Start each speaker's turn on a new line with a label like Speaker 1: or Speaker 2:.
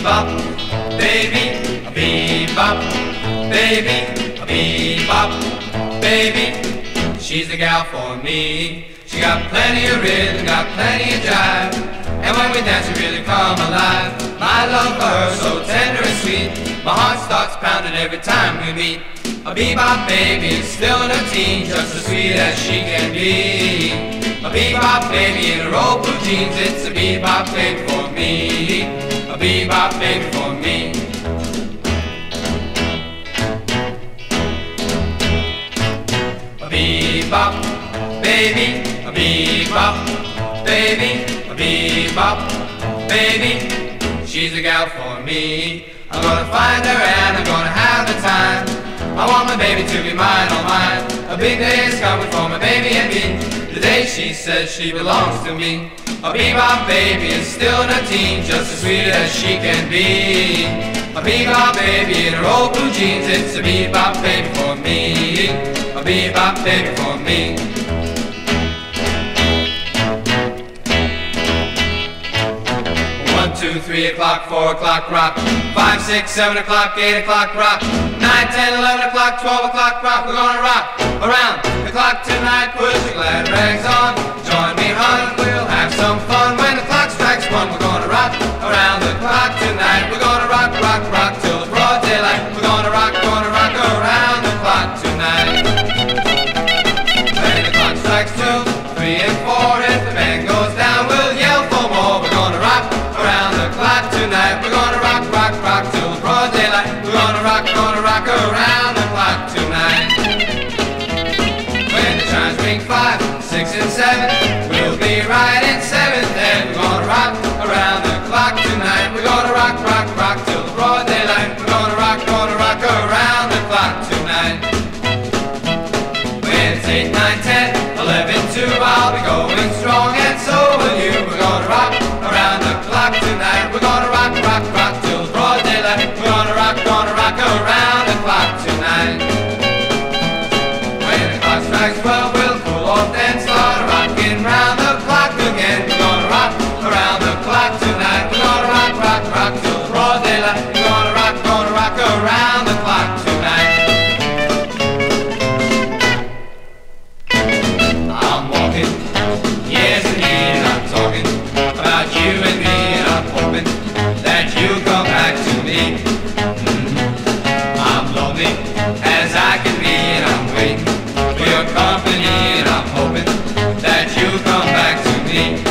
Speaker 1: bebop, baby, a bebop, baby, a bebop, baby. She's the gal for me. She got plenty of rhythm, got plenty of jive, and when we dance we really come alive. My love for her so tender and sweet, my heart starts pounding every time we meet. A bebop baby is still in her teens, just as sweet as she can be. A bebop baby in her old blue jeans, it's a bebop baby for me. A bebop baby for me. A bebop baby, a bebop baby, a bebop baby. She's a gal for me. I'm gonna find her and I'm gonna have the time. I want my baby to be mine, oh mine. A big day is coming for my baby and me, the day she says she belongs to me. A bebop baby is still in her teens, just as sweet as she can be. A bebop baby in her old blue jeans, it's a bebop baby for me. A bebop baby for me. 1, 2, 3 o'clock, 4 o'clock, rock. 5, 6, 7 o'clock, 8 o'clock, rock. 9, 10, 11 o'clock, 12 o'clock, rock. We're gonna rock around the clock tonight. Put your glad rags on, join me, hon. We'll have some fun when the clock strikes 1. We're gonna rock around the clock tonight. We're gonna rock, rock, rock till the broad daylight. We're gonna rock around the clock tonight. When the clock strikes 2, 3 and 4, if the band goes down, we'll yell for more. We're gonna rock around the clock tonight. We're gonna rock, rock, rock till the broad daylight. We're gonna rock around the clock tonight. When the chimes ring 5, 6 and 7, we'll be right in 7th heaven. We're gonna rock around the clock tonight. We're gonna rock, rock, rock till the broad daylight. We're gonna rock around the clock tonight. When it's 8, 9, 10, 11, 2, I'll be going strong and so will you. We're gonna rock around the clock tonight. We're gonna rock, rock, rock till the broad daylight. We're gonna rock around the clock tonight. When the clock strikes 12, we'll cool off and start rocking round the clock again. We're gonna rock around the clock tonight. We're gonna rock, rock, rock till the broad daylight. We're gonna rock around the clock tonight. I'm walking, yes indeed, I'm talking about you and me, and I'm hoping that you'll come back to me. I'm lonely as I can be, and I'm waiting for your company, and I'm hoping that you'll come back to me.